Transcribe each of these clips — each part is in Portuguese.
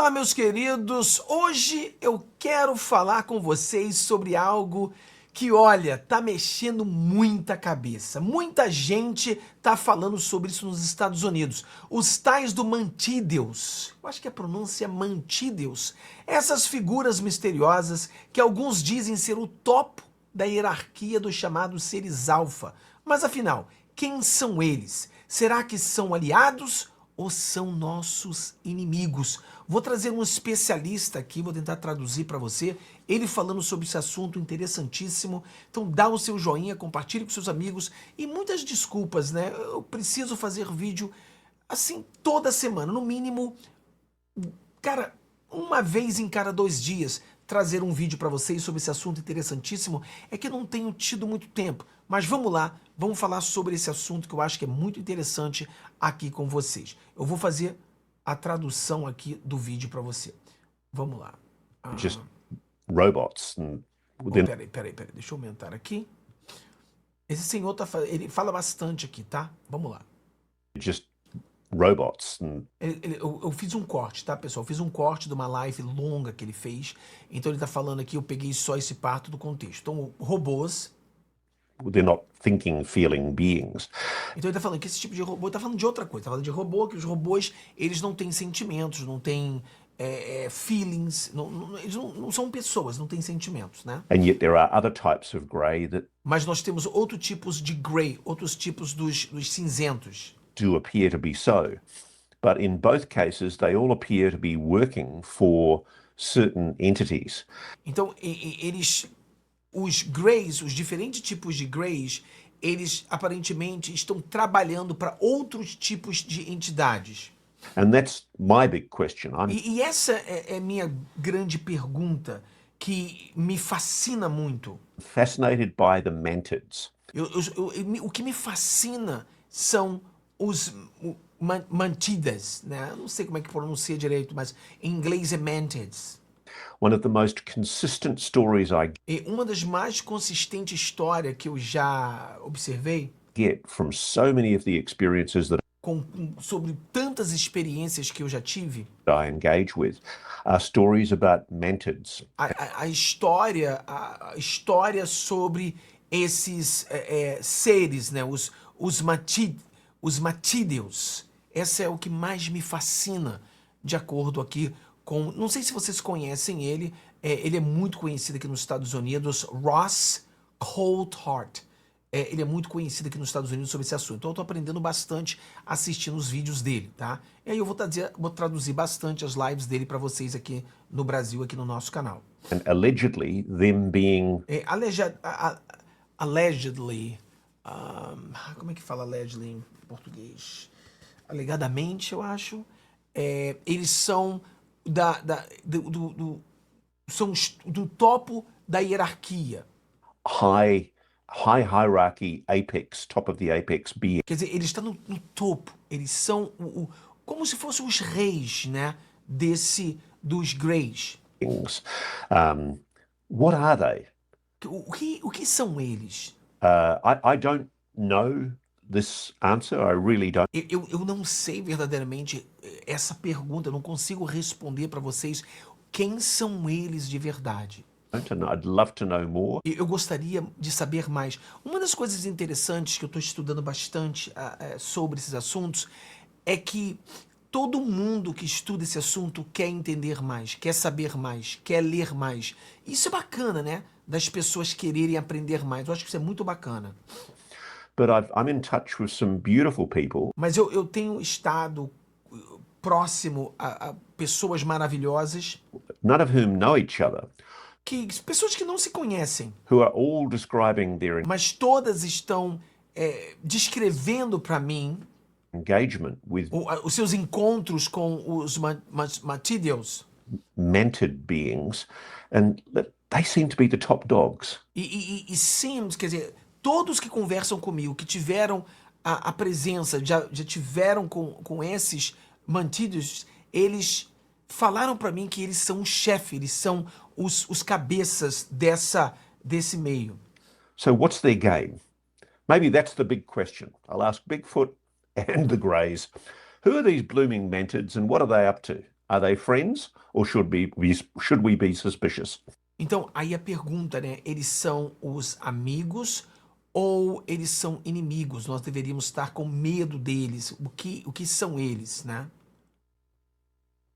Fala, meus queridos! Hoje eu quero falar com vocês sobre algo que, olha, tá mexendo muita cabeça. Muita gente tá falando sobre isso nos Estados Unidos. Os tais do Mantídeos. Eu acho que a pronúncia é Mantídeos. Essas figuras misteriosas que alguns dizem ser o topo da hierarquia dos chamados seres alfa. Mas afinal, quem são eles? Será que são aliados ou são nossos inimigos? Vou trazer um especialista aqui, vou tentar traduzir para você, ele falando sobre esse assunto interessantíssimo. Então dá o seu joinha, compartilhe com seus amigos e muitas desculpas, né? Eu preciso fazer vídeo assim toda semana, no mínimo, cara, uma vez em cada 2 dias, trazer um vídeo para vocês sobre esse assunto interessantíssimo. É que eu não tenho tido muito tempo, mas vamos lá, vamos falar sobre esse assunto que eu acho que é muito interessante aqui com vocês. Eu vou fazer a tradução aqui do vídeo para você. Vamos lá. Just robots. Peraí, deixa eu aumentar aqui. Esse senhor ele fala bastante aqui, tá? Vamos lá. Just robots. Eu fiz um corte, tá, pessoal? Eu fiz um corte de uma live longa que ele fez. Então ele tá falando aqui, eu peguei só esse parto do contexto. Então, robôs. They're not thinking, feeling beings. Então ele tá falando que esse tipo de robô, tá falando de outra coisa. Tá falando de robô, que os robôs, eles não têm sentimentos, não têm feelings, eles não são pessoas, não têm sentimentos, né? And yet there are other types of grey that Mas nós temos outros tipos de grey, outros tipos dos cinzentos. do appear to be so. But in both cases, they all appear to be working for certain entities. Então, os greys, os diferentes tipos de greys, eles aparentemente estão trabalhando para outros tipos de entidades. And that's my big question. E essa é minha grande pergunta, que me fascina muito. Fascinated by the mantids. O que me fascina são os mantidas, né? Eu não sei como é que pronuncia direito, mas em inglês é mantids. One of the most consistent stories I E uma das mais consistentes histórias que eu já observei, get from so many of the experiences that sobre tantas experiências que eu já tive, I engage with are stories about mantids. a história sobre esses seres, né? Os matídeos. Essa é o que mais me fascina, de acordo aqui com... Não sei se vocês conhecem ele, ele é muito conhecido aqui nos Estados Unidos, Ross Coulthart. Ele é muito conhecido aqui nos Estados Unidos sobre esse assunto. Então eu tô aprendendo bastante assistindo os vídeos dele, tá? E aí eu vou traduzir bastante as lives dele para vocês aqui no Brasil, aqui no nosso canal. And allegedly, them being Allegedly, como é que fala allegedly em português? Alegadamente, eu acho. Eles são são do topo da hierarquia. high hierarchy apex, top of the apex being. Quer dizer, eles estão no topo. Eles são como se fossem os reis, né? Dos greys. What are they? O que são eles? I don't know this answer. I really don't. Eu não sei verdadeiramente essa pergunta. Eu não consigo responder para vocês quem são eles de verdade. And I'd love to know more. Eu gostaria de saber mais. Uma das coisas interessantes que eu estou estudando bastante sobre esses assuntos é que todo mundo que estuda esse assunto quer entender mais, quer saber mais, quer ler mais. Isso é bacana, né? Das pessoas quererem aprender mais. Eu acho que isso é muito bacana. But I'm in touch with some beautiful people. Mas eu tenho estado próximo a pessoas maravilhosas. None of whom know each other. Pessoas que não se conhecem. Who are all describing their Mas todas estão descrevendo para mim engagement with os seus encontros com os matídeos. Mantid beings, and they seem to be the top dogs. E seems, quer dizer, todos que conversam comigo, que tiveram a presença, já tiveram com esses mantídeos, eles falaram para mim que eles são o chefe, eles são os cabeças desse meio. So what's their game? Maybe that's the big question. I'll ask Bigfoot and the Greys. Who are these blooming mantids and what are they up to? Are they friends or should we be suspicious? Então, aí a pergunta, né? Eles são os amigos ou eles são inimigos? Nós deveríamos estar com medo deles. O que são eles, né?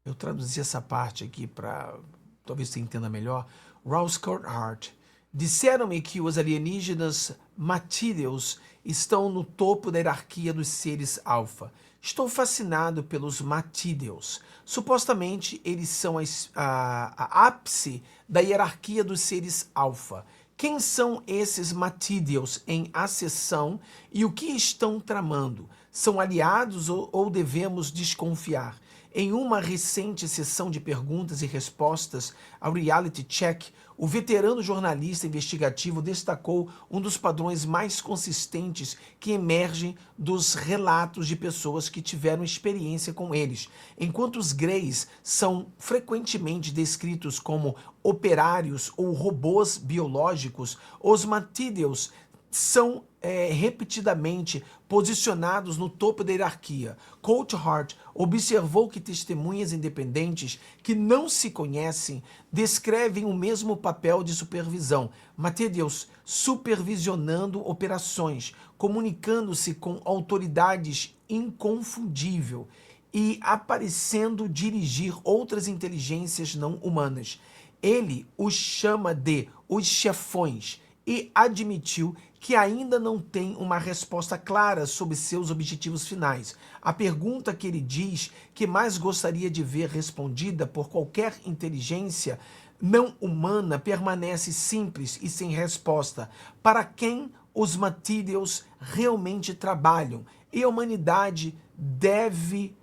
Eu traduzi essa parte aqui para talvez você entenda melhor. Ross Courthart. Disseram-me que os alienígenas Matídeos estão no topo da hierarquia dos seres alfa. Estou fascinado pelos Matídeos. Supostamente eles são a ápice da hierarquia dos seres alfa. Quem são esses Matídeos em acessão e o que estão tramando? São aliados ou devemos desconfiar? Em uma recente sessão de perguntas e respostas ao Reality Check, o veterano jornalista investigativo destacou um dos padrões mais consistentes que emergem dos relatos de pessoas que tiveram experiência com eles. Enquanto os Greys são frequentemente descritos como operários ou robôs biológicos, os Matídeos são repetidamente posicionados no topo da hierarquia. Coulthart observou que testemunhas independentes que não se conhecem descrevem o mesmo papel de supervisão. Matídeos supervisionando operações, comunicando-se com autoridades inconfundível e aparecendo dirigir outras inteligências não humanas. Ele os chama de os chefões e admitiu que ainda não tem uma resposta clara sobre seus objetivos finais. A pergunta que ele diz que mais gostaria de ver respondida por qualquer inteligência não humana permanece simples e sem resposta. Para quem os Matídeos realmente trabalham? E a humanidade deve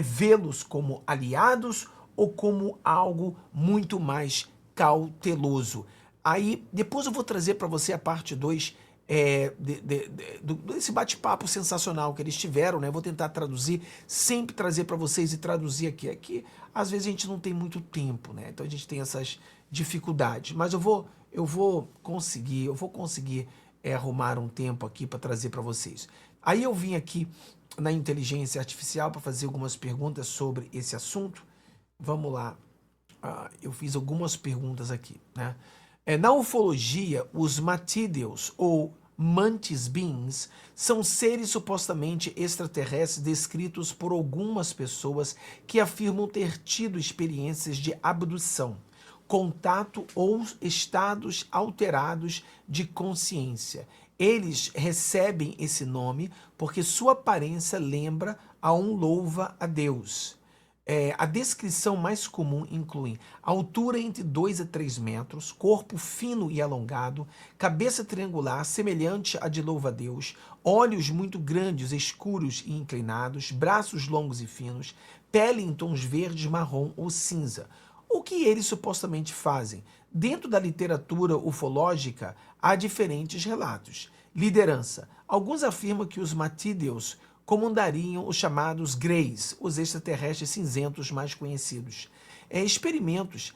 vê-los como aliados ou como algo muito mais cauteloso? Aí, depois eu vou trazer para você a parte 2 desse bate-papo sensacional que eles tiveram, né? Vou tentar traduzir, sempre trazer para vocês e traduzir aqui. Aqui, às vezes a gente não tem muito tempo, né? Então a gente tem essas dificuldades. Mas eu vou conseguir arrumar um tempo aqui para trazer para vocês. Aí eu vim aqui na inteligência artificial para fazer algumas perguntas sobre esse assunto. Vamos lá. Eu fiz algumas perguntas aqui, né? Na ufologia, os Matídeos, ou Mantis Beings, são seres supostamente extraterrestres descritos por algumas pessoas que afirmam ter tido experiências de abdução, contato ou estados alterados de consciência. Eles recebem esse nome porque sua aparência lembra a um louva-a-Deus. A descrição mais comum inclui altura entre 2 a 3 metros, corpo fino e alongado, cabeça triangular semelhante à de louva-a-Deus, olhos muito grandes, escuros e inclinados, braços longos e finos, pele em tons verdes, marrom ou cinza. O que eles supostamente fazem? Dentro da literatura ufológica, há diferentes relatos. Liderança. Alguns afirmam que os Matídeos comandariam os chamados Greys, os extraterrestres cinzentos mais conhecidos. Experimentos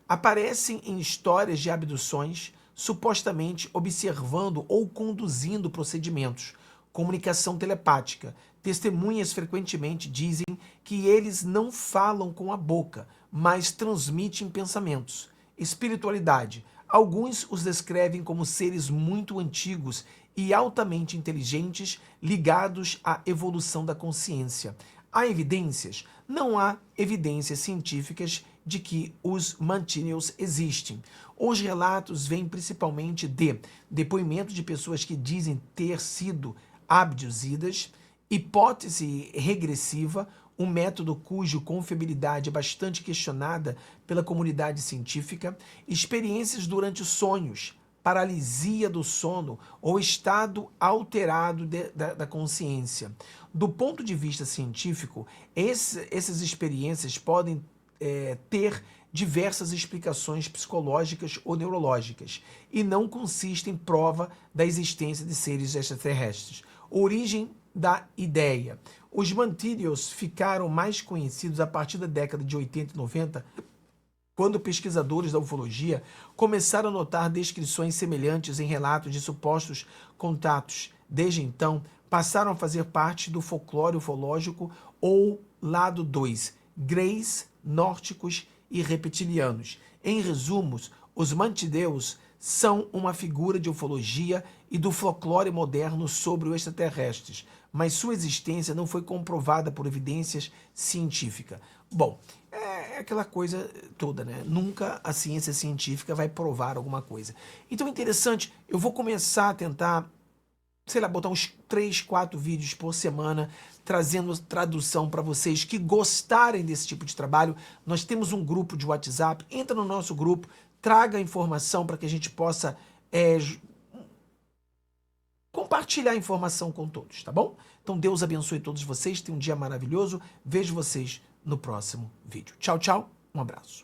aparecem em histórias de abduções, supostamente observando ou conduzindo procedimentos. Comunicação telepática. Testemunhas frequentemente dizem que eles não falam com a boca, mas transmitem pensamentos. Espiritualidade. Alguns os descrevem como seres muito antigos e altamente inteligentes ligados à evolução da consciência. Há evidências? Não há evidências científicas de que os Matídeos existem. Os relatos vêm principalmente de depoimentos de pessoas que dizem ter sido abduzidas, hipótese regressiva, um método cuja confiabilidade é bastante questionada pela comunidade científica, experiências durante sonhos, paralisia do sono ou estado alterado da consciência. Do ponto de vista científico, essas experiências podem ter diversas explicações psicológicas ou neurológicas e não consistem em prova da existência de seres extraterrestres. Origem da ideia. Os Matídeos ficaram mais conhecidos a partir da década de 80 e 90, quando pesquisadores da ufologia começaram a notar descrições semelhantes em relatos de supostos contatos. Desde então, passaram a fazer parte do folclore ufológico ou lado 2, greys, nórdicos e reptilianos. Em resumos, os mantideus são uma figura de ufologia e do folclore moderno sobre os extraterrestres, mas sua existência não foi comprovada por evidências científicas. Bom, é aquela coisa toda, né? Nunca a ciência científica vai provar alguma coisa. Então é interessante, eu vou começar a tentar, sei lá, botar uns 3, 4 vídeos por semana, trazendo tradução para vocês que gostarem desse tipo de trabalho. Nós temos um grupo de WhatsApp, entra no nosso grupo, traga a informação para que a gente possa compartilhar a informação com todos, tá bom? Então Deus abençoe todos vocês, tenham um dia maravilhoso, vejo vocês no próximo vídeo. Tchau, tchau, um abraço.